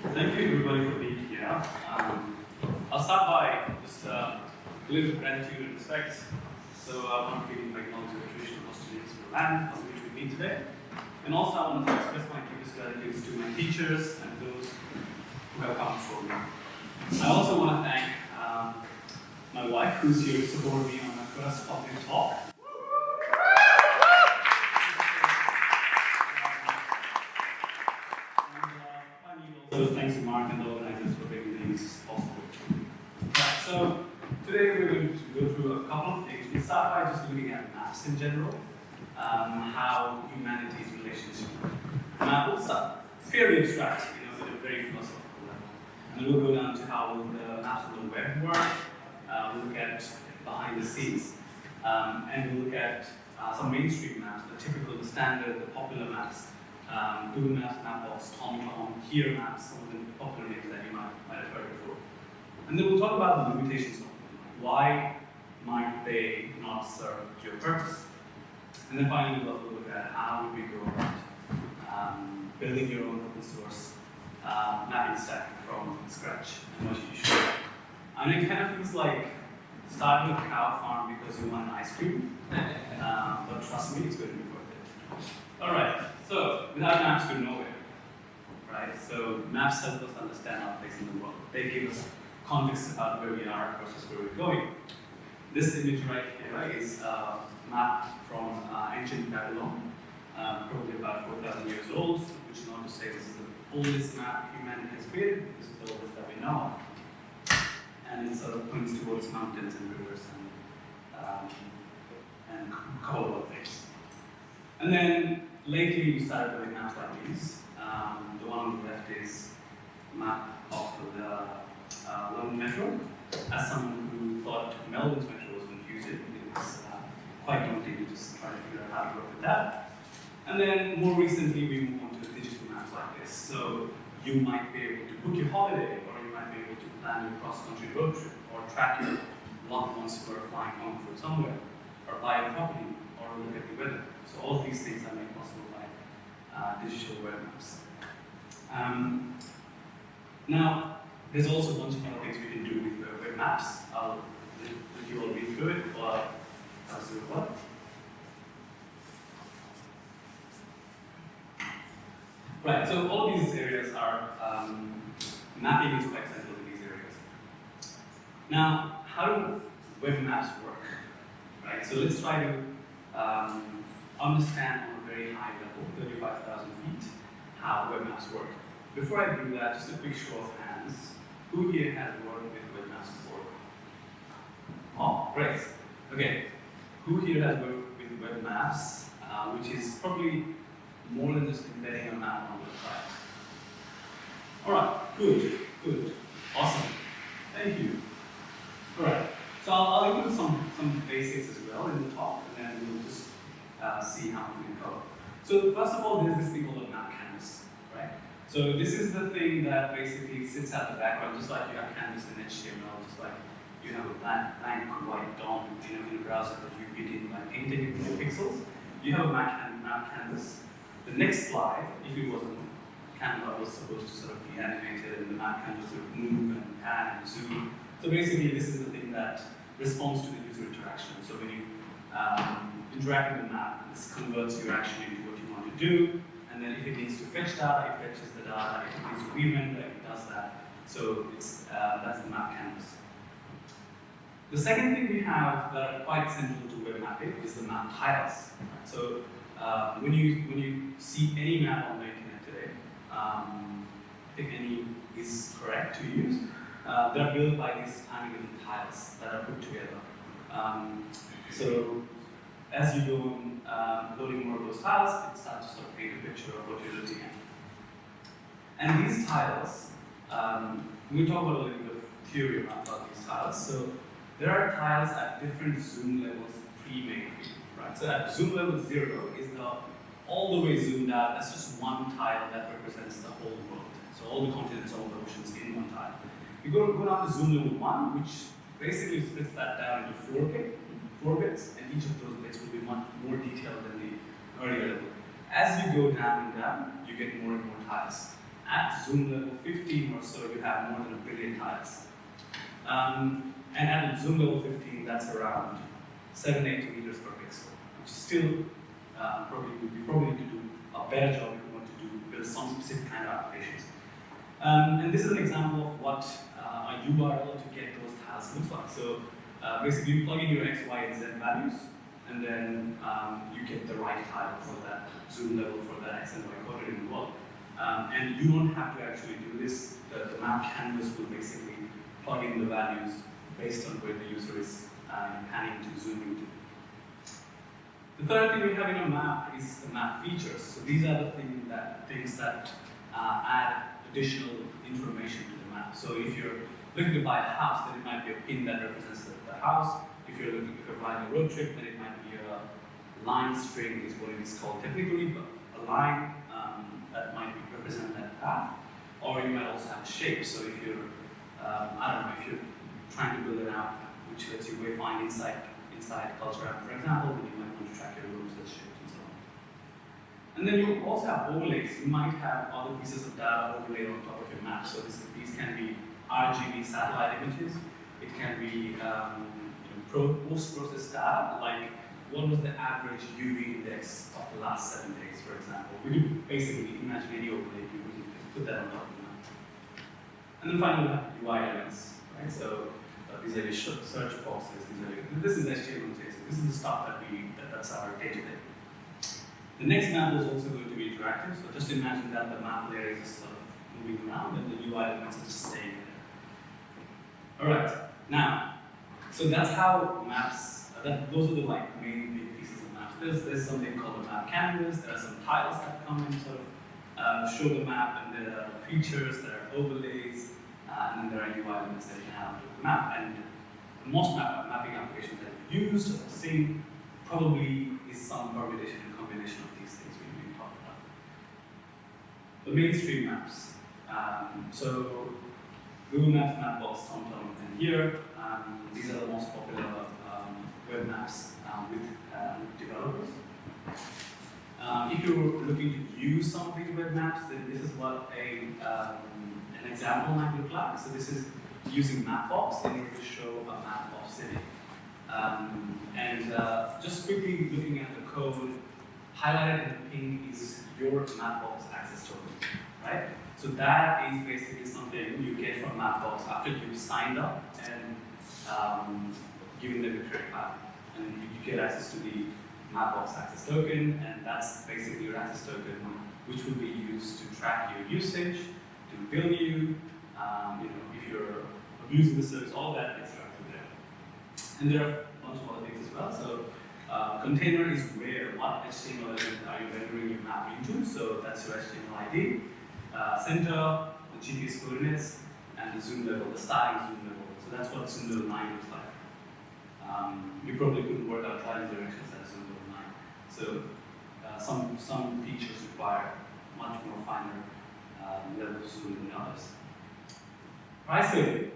Thank you everybody for being here. I'll start by just a little gratitude and respect. So I want to acknowledge the traditional custodians of the land on which we meet today. And also I want to express my deepest gratitude to my teachers and those who have come before me. I also want to thank my wife who's here to support me on my first public talk. So thanks to Mark and the organizers for making things possible. Right, so today we're going to go through a couple of things. We start by just looking at maps in general, how humanity's relationship with maps are fairly abstract, at a very philosophical level. And then we'll go down to how the maps on the web work. We'll look at behind the scenes, and we'll look at some mainstream maps, the typical, the standard, the popular maps. Google Maps, Mapbox, TomTom, Here Maps, some of the popular names that you might have heard before. And then we'll talk about the limitations of them. Why might they not serve your purpose? And then finally we'll look at how would we go about building your own open source mapping stack from scratch and what you should do. And it kind of feels like starting a cow farm because you want ice cream, but trust me, it's going to be worth it. All right. So, without maps, we're nowhere, right? So, maps help us understand our place in the world. They give us context about where we are versus where we're going. This image right here is a map from ancient Babylon, probably about 4,000 years old, which is not to say this is the oldest map humanity has created, this is the oldest that we know of. And it sort of points towards mountains and rivers and a couple of things. And then, lately, we started doing maps like these. The one on the left is a map of the London Metro. As someone who thought Melbourne's Metro was confusing, it was quite daunting to just try to figure out how to work with that. And then, more recently, we moved on to digital maps like this. So, you might be able to book your holiday, or you might be able to plan your cross-country road trip, or track your loved ones who are flying home from somewhere, or buy a property, or look at the weather. So all of these things are made possible by digital web maps. Now, there's also a bunch of other things we can do with web maps. I'll let you all read through it, or I'll see what. Right, so all of these areas are, mapping is quite central to these areas. Now, how do web maps work? Right, so let's try to understand on a very high level, 35,000 feet, how web maps work. Before I do that, just a quick show of hands. Who here has worked with web maps before? Oh, great. Okay. Who here has worked with web maps, which is probably more than just embedding a map on the website? All right, good, awesome. Thank you. All right, so I'll include some basics as well in the talk, and then we'll just see how we can go. So first of all, there's this thing called a map canvas, right? So this is the thing that basically sits at the background, just like you have canvas in HTML, just like you have a blank white DOM in a browser that you begin by painting it with your pixels. You have a map canvas. The next slide, if it wasn't Canva, was supposed to sort of be animated, and the map canvas would move and pan and zoom. So basically, this is the thing that responds to the user interaction. So when you interact with the map, this converts your action into what you want to do, and then if it needs to fetch data, it fetches the data. If it needs to re-render, it does that. So that's the map canvas. The second thing we have that are quite central to web mapping is the map tiles. So when you see any map on the internet today, I think any is correct to use. They're built by these tiny little tiles that are put together. So as you go on loading more of those tiles, it starts to sort of paint a picture of what you're looking at. And these tiles, we talk about a little bit of theory about these tiles. So there are tiles at different zoom levels pre-made, right? So at zoom level 0 is all the way zoomed out. That's just one tile that represents the whole world. So all the continents, all the oceans in one tile. You go down to zoom level 1, which basically splits that down into 4 bits, and each of those bits will be much more detailed than the earlier level. As you go down and down, you get more and more tiles. at zoom level 15 or so, you have more than 1 billion tiles. And at zoom level 15, that's around 780 meters per pixel, which is still we probably need to do a better job if we want to build some specific kind of applications. And this is an example of what a URL to get those tiles looks like. So basically, you plug in your X, Y, and Z values, and then you get the right tile for that zoom level for that X and Y coordinate in the world. And you don't have to actually do this. The map canvas will basically plug in the values based on where the user is planning to zoom into. The third thing we have in a map is the map features. So these are the things that add additional information to the map. So if you're looking to buy a house, then it might be a pin that represents the house. If you're buying a road trip, then it might be a line string is what it is called technically, but a line that might represent that path. Or you might also have a shape. So if you're, I don't know, if you're trying to build an app which lets you wayfind inside culture app, for example, then you might want to track your rooms, the shapes, and so on. And then you also have overlays. You might have other pieces of data overlaid on top of your map. So these can be RGB satellite images. It can be post-processed data, like what was the average UV index of the last 7 days, for example. We could basically imagine any overlay, we can put that on top of the map. And then finally, we have UI elements, right? So these are your search boxes. This is HTML and JSON. This is the stuff that's our day-to-day. The next map is also going to be interactive. So just imagine that the map layer is sort of moving around, and the UI elements are just staying there. All right. Now, so that's how maps. Those are the main big pieces of maps. There's something called a map canvas. There are some tiles that come and sort of show the map, and there are features, there are overlays, and then there are UI elements that you can have to the map. And most mapping applications that you use or seen probably is some permutation and combination of these things we've been talking about. The mainstream maps. So Google Maps, Mapbox, TomTom, and here, these are the most popular web maps with developers. If you're looking to use some of these web maps, then this is what an example might look like. So this is using Mapbox in order to show a map of city. Just quickly looking at the code, highlighted in pink is your Mapbox access token, right? So that is basically something you get from Mapbox after you've signed up and given them the correct path. And you get access to the Mapbox access token, and that's basically your access token, which will be used to track your usage, to bill you, if you're abusing the service, all that gets tracked there. And there are a bunch of other things as well. So container is where, what HTML element are you rendering your map into, so that's your HTML ID. Center, the GPS coordinates, and the zoom level, the starting zoom level. So that's what zoom level 9 looks like. You probably couldn't work out trial directions at zoom level 9. So some features require much more finer level of zoom than others. Pricing.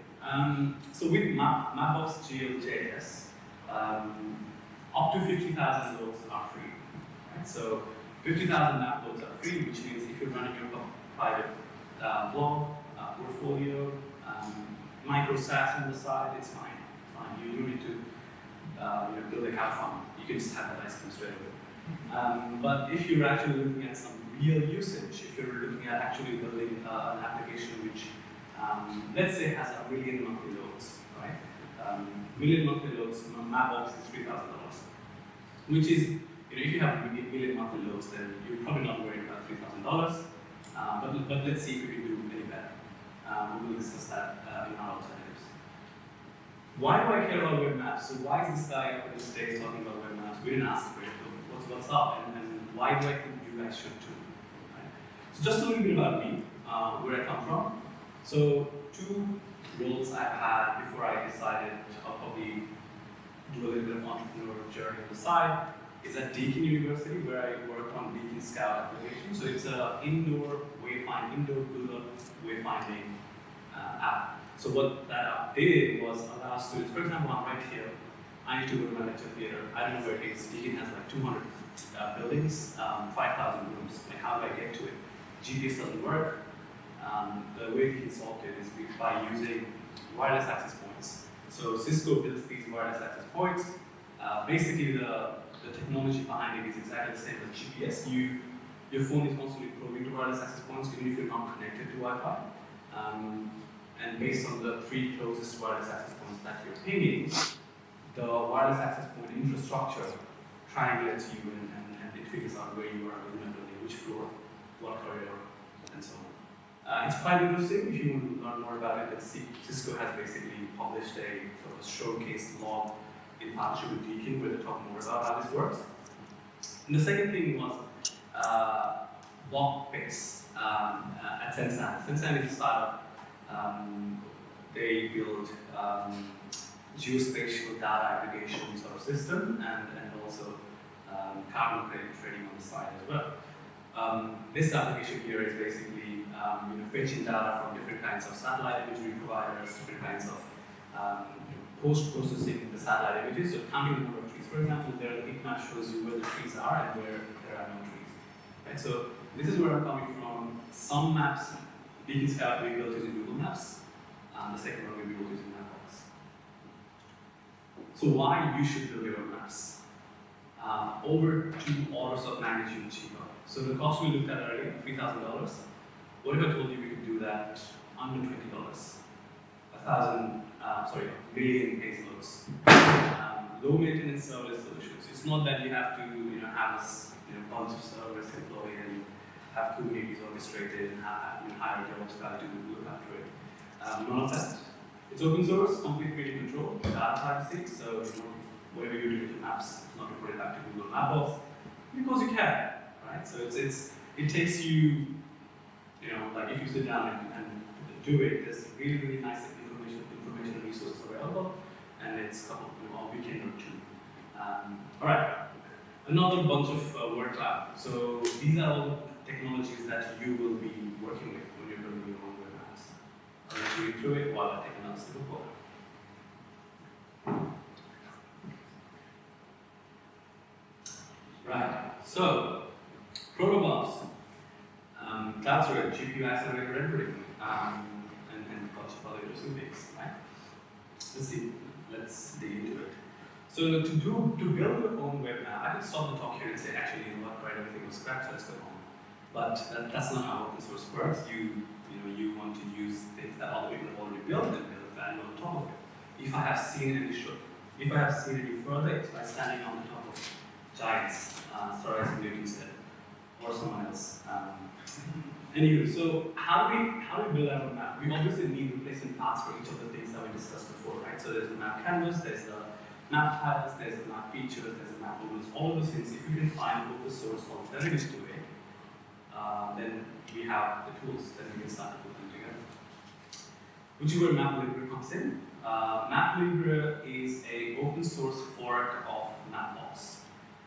So with Mapbox GeoJS, up to 50,000 loads are free. Right? So 50,000 map loads are free, which means if you're running your private blog, portfolio, micro SaaS on the side, it's fine. You don't need to build a cow farm. You can just have the license straight away. But if you're actually looking at some real usage, if you're looking at actually building an application which, let's say, has 1 million monthly loads, right? 1 million monthly loads, Mapbox is $3,000, which is, if you have 1 million monthly loads, then you're probably not worried about $3,000. But let's see if we can do any better. We will discuss that in our alternatives. Why do I care about web maps? So why is this guy up on the stage talking about web maps? We didn't ask for it. What's up? And why do I think you guys should too? Right? So just a little bit about me, where I come from. So 2 roles I've had before I decided I'll probably do a little bit of entrepreneurial journey on the side is at Deakin University, where I worked on Deakin Scout application. So it's an indoor Google wayfinding app. So what that app did was allow students, for example, I'm right here, I need to go to my lecture theater. I don't know where it is. Deakin has like 200 buildings, 5,000 rooms. Like, how do I get to it? GPS doesn't work. the way we solved it is by using wireless access points. So Cisco builds these wireless access points. Basically, the technology behind it is exactly the same as GPS. Your phone is constantly probing to wireless access points, even if you're not connected to Wi-Fi. And based on the 3 closest wireless access points that you're pinging, the wireless access point infrastructure triangulates you and it figures out where you are within a building, which floor, what corridor, and so on. It's quite interesting. If you want to learn more about it, Cisco has basically published a sort of showcase log in partnership with Deakin, where they talk more about how this works. And the second thing was block-based at Sensan. Sensan is a startup. They build geospatial data aggregation sort of system and also carbon credit trading on the side as well. This application here is basically fetching data from different kinds of satellite imagery providers, different kinds of post-processing the satellite images, so counting the number of trees. For example, there the heat map shows you where the trees are and where there are no trees. Right? So this is where I'm coming from. Some maps, Beacon Scout we built using Google Maps. The second one we built using Mapbox. So why you should build your own maps? Over 2 orders of magnitude cheaper. So the cost we looked at earlier, $3,000. What if I told you we could do that under $20? A million base loads. Low maintenance serverless solutions. It's not that you have to have this bunch of servers deployed and have Kubernetes orchestrated and hire a DevOps guy to look after it. None of that. It's open source, complete creative control, data privacy, so whatever you do with your maps, it's not reported back to Google Mapbox because you can, right? So it takes you, like if you sit down and do it, there's really, really nice information and resources available, and it's coupled with a weekend or 2. All right, another bunch of word cloud. So these are all technologies that you will be working with when you're building your own web apps. I'll let you read through it while I take another sip of water. Right, so protocols, cloud storage, GPU accelerated rendering, and a bunch of other interesting things, right? Let's dig into it. So to build your own web app, I could stop the talk here and say, actually, write everything from scratch, let's go home. But that's not how open source works. You want to use things that other people have already built and build value on top of it. If I have seen any further, it's by standing on the top of giants, as Newton said, or someone else. Anyway, so how do we build our map? We obviously need replacement paths for each of the things that we discussed before, right? So there's the map canvas, there's the map tiles, there's the map features, there's the map modules, all of those things. If you can find open source alternatives to it, then we have the tools that we can start to put them together. Which is where MapLibre comes in. MapLibre is an open source fork of Mapbox.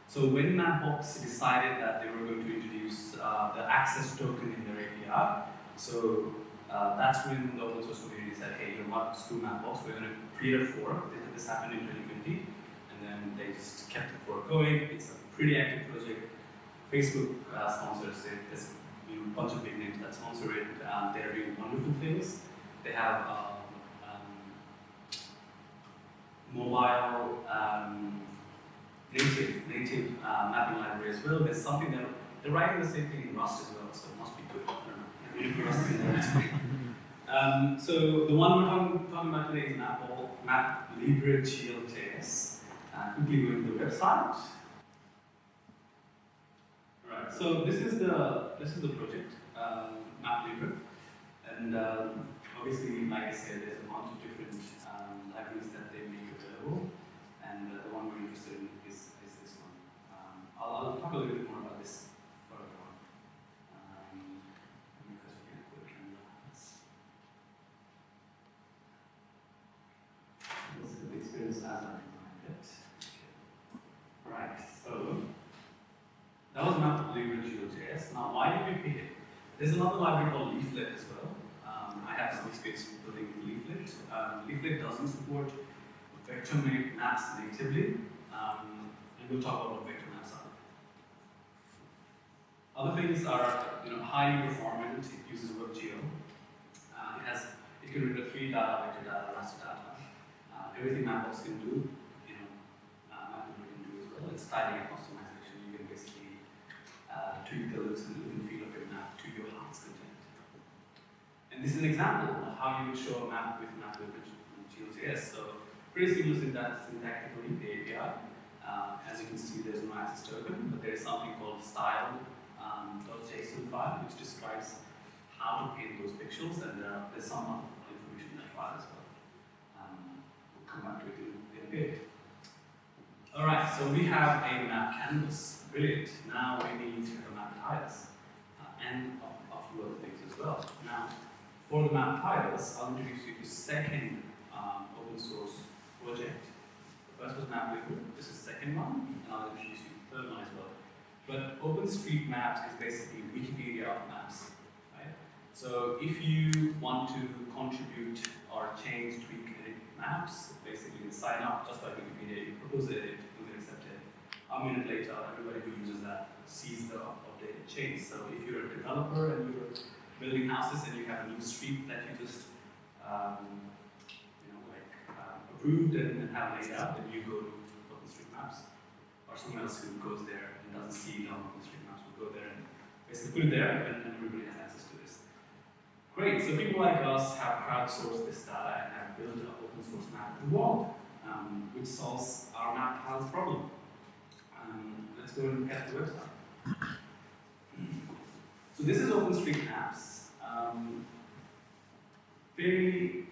So when Mapbox decided that they were going to introduce the access token in their API, so that's when the open source community said, hey, screw Mapbox, we're going to create a fork. This happened in 2020, and then they just kept the fork going. It's a pretty active project. Facebook sponsors it. There's a bunch of big names that sponsor it. They're doing wonderful things. They have mobile native mapping library as well. There's something that they're writing the same thing in Rust as well, so it must be good. I don't know. Rust in there. So the one we're talking about today is MapLibre geojs. Quickly go to the website. Right. So this is the project, MapLibre, and obviously, like I said, there's a bunch of different libraries that they make available, and the one we're interested in is this one. I'll talk a little bit more about this further on. Because we can put cameras. This is the experience as I designed it. Right. So that was MapLibre geojs. Now, why did we pick it? There's another library called Leaflet as well. I have some experience building Leaflet. Leaflet doesn't support vector maps natively, and we'll talk about what vector maps are. Other things are highly performant. It uses WebGL. can render 3D data, vector data, raster data. Everything Mapbox can do, Mapbox can do as well. It's styling and customization. You can basically tweak the looks and look and feel of your map to your heart's content. And this is an example of how you would show a map with geojson. So pretty similar syntactically, the API. As you can see, there's no access token, but there is something called style.json file, which describes how to paint those pixels, and there's some information in that file as well. We'll come back to it in a bit. All right, so we have a map canvas. Brilliant. Now we need a map tiles and a few other things as well. Now, for the map tiles, I'll introduce you to the second open source project. The first was MapLiquid. This is the second one, and I'll introduce you to the third one as well. But OpenStreetMaps is basically Wikipedia of maps. So if you want to contribute or change, tweak, edit maps, basically sign up just like Wikipedia, you propose it, it will get accepted. A minute later, everybody who uses that sees the updated change. So if you're a developer and you're building houses and you have a new street that you just approved and have laid out, then you go to OpenStreetMaps, or someone else who goes there and doesn't see it on OpenStreetMaps will go there and basically put it there, and everybody has access to this. Great, so people like us have crowdsourced this data and have built an open source map of the world, which solves our map tiles problem. Let's go and look at the website. So this is OpenStreetMaps. Fairly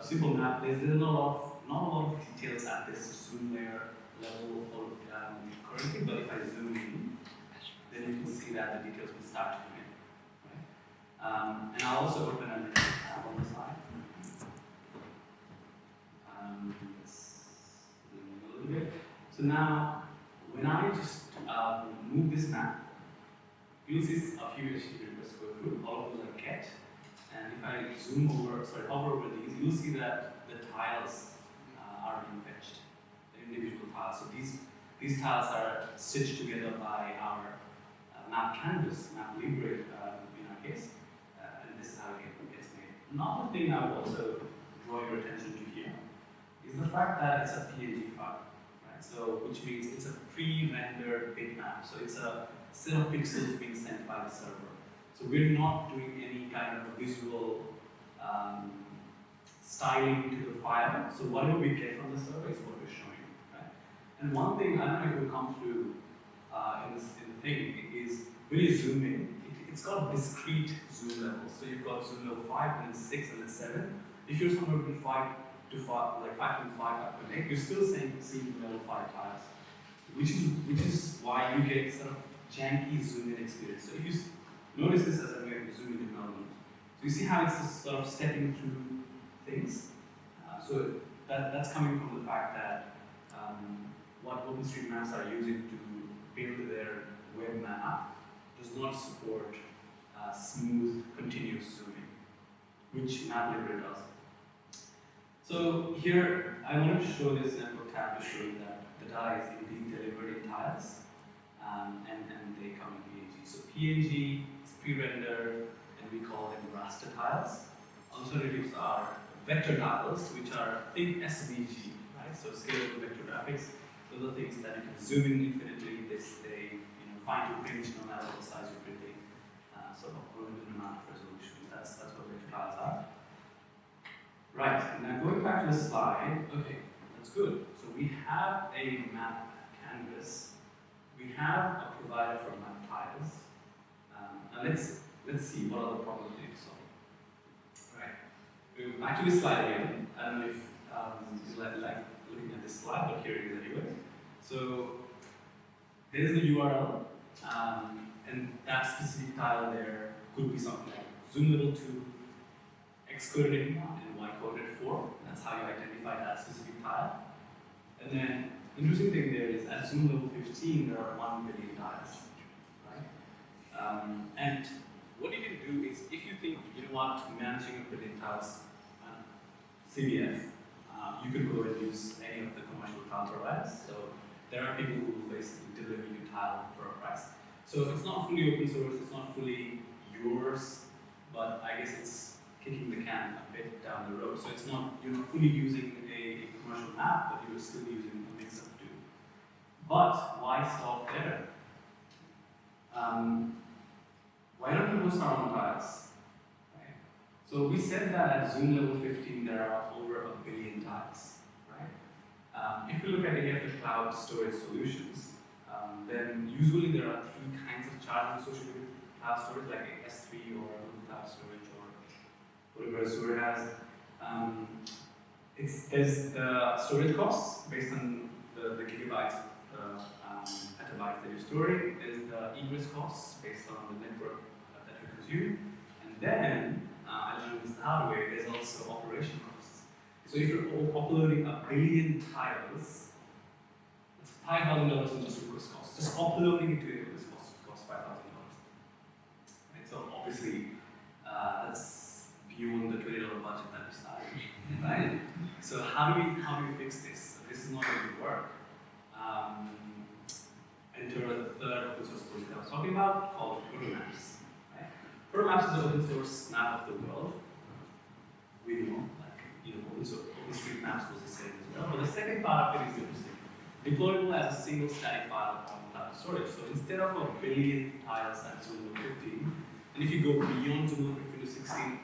simple map. There's not a lot of details at this zoom layer level currently, but if I zoom in, then you can see that the details will start to come in. And I'll also open a tab on the side. Let's zoom a little bit. So now, when I just move this map, you'll see a few HTTP requests go through. All of those are get. And if I hover over these, you'll see that the tiles are being fetched, the individual tiles. So these tiles are stitched together by our map canvas, map library in our case. And this is how it gets made. Another thing I would also draw your attention to here is the fact that it's a PNG file, right? So, which means it's a pre-rendered bitmap. So it's a set of pixels being sent by the server. So we're not doing any kind of visual styling to the file. So whatever we get from the server is what we're showing, right? And one thing, I don't know if it will come through in the thing, is when you zoom in, it's got discrete zoom levels. So you've got zoom level 5, and then 6, and then 7. If you're somewhere between 5 to 5, like 5.5, 5.8, you're still seeing level 5 tiles, which is why you get sort of janky zoom in experience. So if you notice this as I'm going to zoom in development. So you see how it's just sort of stepping through things. So that's coming from the fact that what OpenStreetMaps are using to build their web map does not support smooth, continuous zooming, which MapLibrary does. So here, I want to show this sample tab to show you that the data is indeed delivered in tiles, and they come in PNG. So PNG is pre-rendered, and we call them raster tiles. Alternatives are vector tiles, which are, think SVG, right? So scalable vector graphics. Those are things that you can zoom in infinitely. They find your print no matter what size you're printing. So a limited amount of resolution. That's what vector tiles are. Right. Now going back to the slide. Okay, that's good. So we have a map canvas. We have a provider for map tiles. Now let's see what other problems we solve. Right. We'll back to this slide again. I don't know if you like looking at this slide, but here it is anyway. So there's the URL, and that specific tile there could be something like zoom level 2, X-coded 1, and Y-coded 4. That's how you identify that specific tile. And then interesting thing there is at zoom level 15 there are 1 billion tiles, right? And what you can do is, if you think you want managing a billion tiles CDF, you could go and use any of the commercial tile providers. So there are people who will basically deliver you tile for a price. So it's not fully open source, it's not fully yours, but I guess it's kicking the can a bit down the road. So it's not, you're not fully using a commercial map, but you're still using a mix of two. But why stop there? Why don't we host our own tiles? Right? So we said that at Zoom level 15 there are over 1 billion tiles. Right? If you look at any of the cloud storage solutions, then usually there are 3 kinds of charges associated with cloud storage, like S3 or Google Cloud Storage or whatever Azure has. There's the storage costs based on the gigabytes, petabytes that you're storing. There's the egress costs based on the network that you consume. And then, I learned this the hard way, there's also operation costs. So if you're uploading 1 billion tiles, it's $5,000 in just request costs. Just uploading it to AWS costs $5,000. Right? So obviously, that's beyond the $20 budget that we started, right? So how do we fix this? This is not going to work. Enter the third open source project I was talking about, called Protomaps. Right? Protomaps is an open source map of the world. We know, OpenStreetMaps was the same as well. But the second part of it is interesting. Deployable as a single static file on cloud storage. So instead of 1 billion tiles at Zoom 15, and if you go beyond Zoom 15 to 16,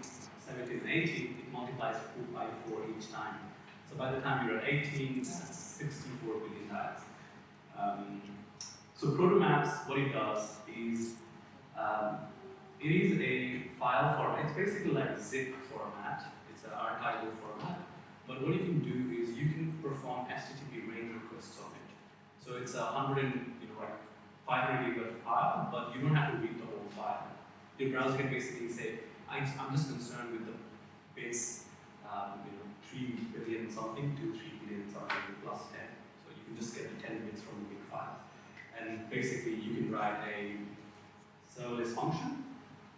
17, and 18, it multiplies by 4 each time. So by the time you're at 18, that's 64 billion tiles. So Protomaps, what it does is, it is a file format. It's basically like zip format. It's an archival format. But what you can do is you can perform HTTP range requests on it. So it's a 500 gigabyte file, but you don't have to read the whole file. Your browser can basically say, I'm just concerned with the bits, 3 billion something to 3 billion something plus 10. So you can just get the 10 bits from the big file. And basically you can write a serverless function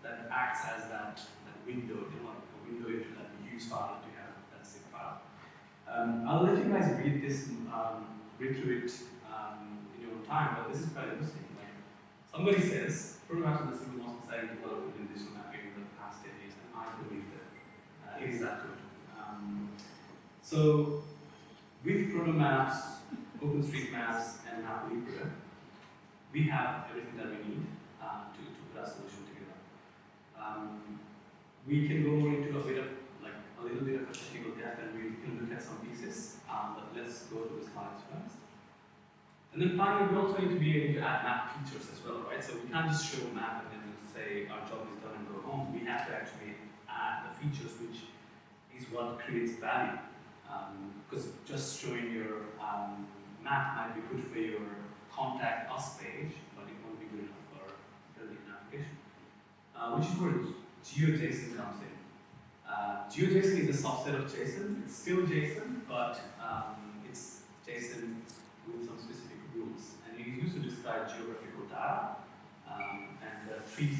that acts as that window, a window into that use file that you have, that zip file. I'll let you guys read this, read through it in your own time, but this is quite interesting. Like, somebody says, Protomaps is the single most exciting development in digital mapping in the past 10 years, and I believe that it is that good. So, with Protomaps, OpenStreetMaps, and MapLibra, we have everything that we need to put our solution together. We can go into a little bit of a technical depth, and we can look at some pieces, but let's go to the slides first. And then finally, we also need to be able to add map features as well, right? So we can't just show a map and then say our job is done and go home. We have to actually add the features, which is what creates value. Because just showing your map might be good for your contact us page, but it won't be good enough for building an application. Which is where geojson comes in. Geojson is a subset of JSON. It's still JSON, but it's JSON with some specific rules. And it is used to describe geographical data. And three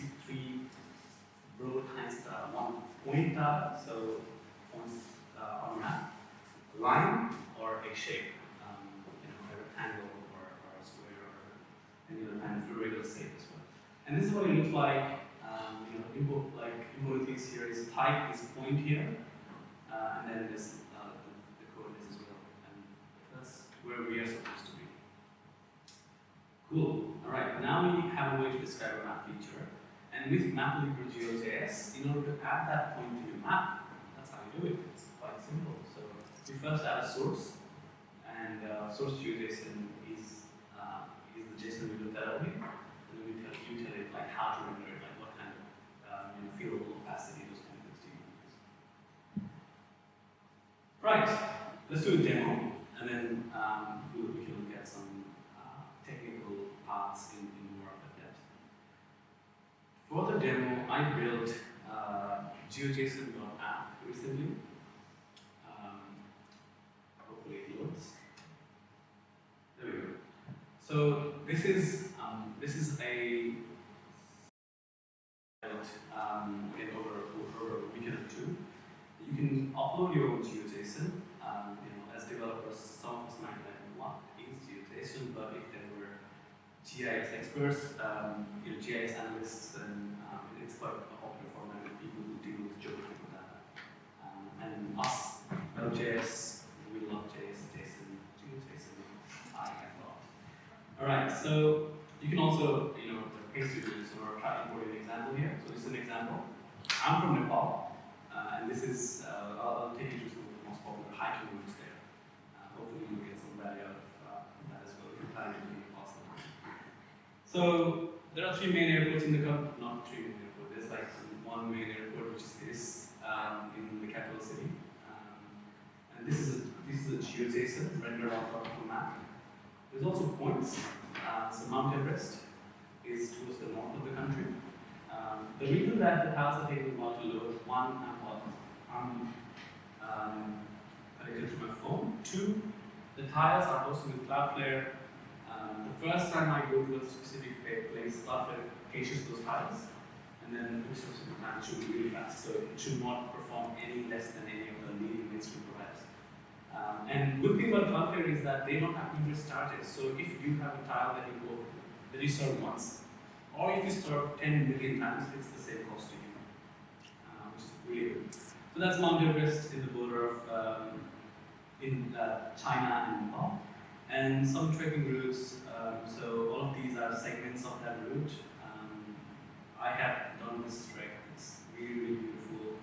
broad kinds of data. One, point data, so points on a map. Line or a shape, a rectangle or a square or any other kind of regular shape as well. And this is what it looks like. Important things here is type is point here, and then this the coordinates as well. And that's where we are supposed to be. Cool. All right. Now we have a way to describe a map feature, and with MapLibra GeoJS, in order to add that point to your map, that's how you do it. It's quite simple. So we first add a source, and source GeoJSON is the JSON we looked at earlier, and then we tell it like how to render it, like what kind of field opacity, those kind of things to use. Right. Let's do a demo, and then we can look at some technical parts in more of depth. For the demo, I built geojson.app recently. Hopefully it loads. There we go. So this is a over a weekend or two. You can upload your own GeoJSON. As developers, some of us might like what is GeoJSON, but if there were GIS experts, GIS analysts, then it's quite a popular format with people who deal with geographical data. MelbJS, we love JS, JSON, geojson, I have not. All right, so you can also, paste your rules or try importing an example here. So this is an example. I'm from Nepal, and this is, I'll take you to some of the most popular hiking routes there. Hopefully you'll get some value out of that as well if you're planning to be in Nepal. So there are 3 main airports in the country, not 3 main airports, there's like one main airport which is this in the capital city. And this is a geojson rendered on top of a map. There's also points. So Mount Everest is towards the north of the country. The reason that the tiles are taking a while to load, one, I'm connected to my phone. 2, the tiles are hosted with Cloudflare. The first time I go to a specific place, Cloudflare caches those tiles, and then the subsequent time it should be really fast. So it should not perform any less than any of the leading mainstream providers. And good thing about Cloudflare is that they don't have ingress charges. So if you have a tile that you serve once, or if you serve 10 million times, it's the same cost to you, which is really good. So that's Mount Everest in the border of China and Nepal. And some trekking routes, so all of these are segments of that route. I have done this trek, it's really, really beautiful.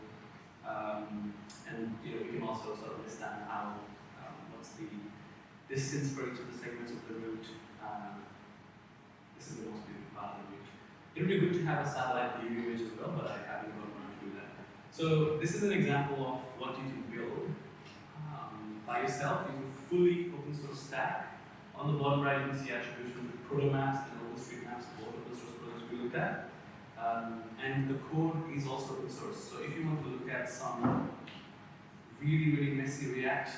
And we can also sort of understand how, what's the distance for each of the segments of the route. This is the most beautiful part of the route. It would be good to have a satellite view image as well, but I haven't got around to do that. So this is an example of what you can build by yourself using a fully open source stack. On the bottom right, you can see attribution to Protomaps and OpenStreetMaps, both open source projects we looked at. And the code is also open source. So if you want to look at some really, really messy React,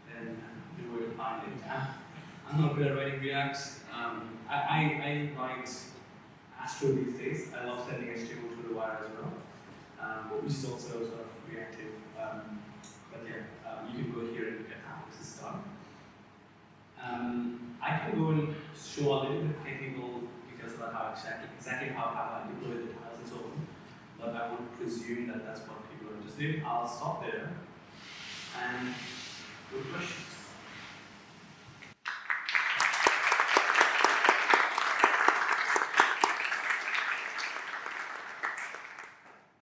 then you know where to find it. I'm not good at writing React. I write Astro these days. I love sending HTML through the wire as well, which is also sort of reactive. But yeah, you can go here and look at how this is done. I can go and show a little bit technical details about how exactly how I deploy the tiles and so on, but I won't presume that that's what people are interested in. I'll stop there and we'll question.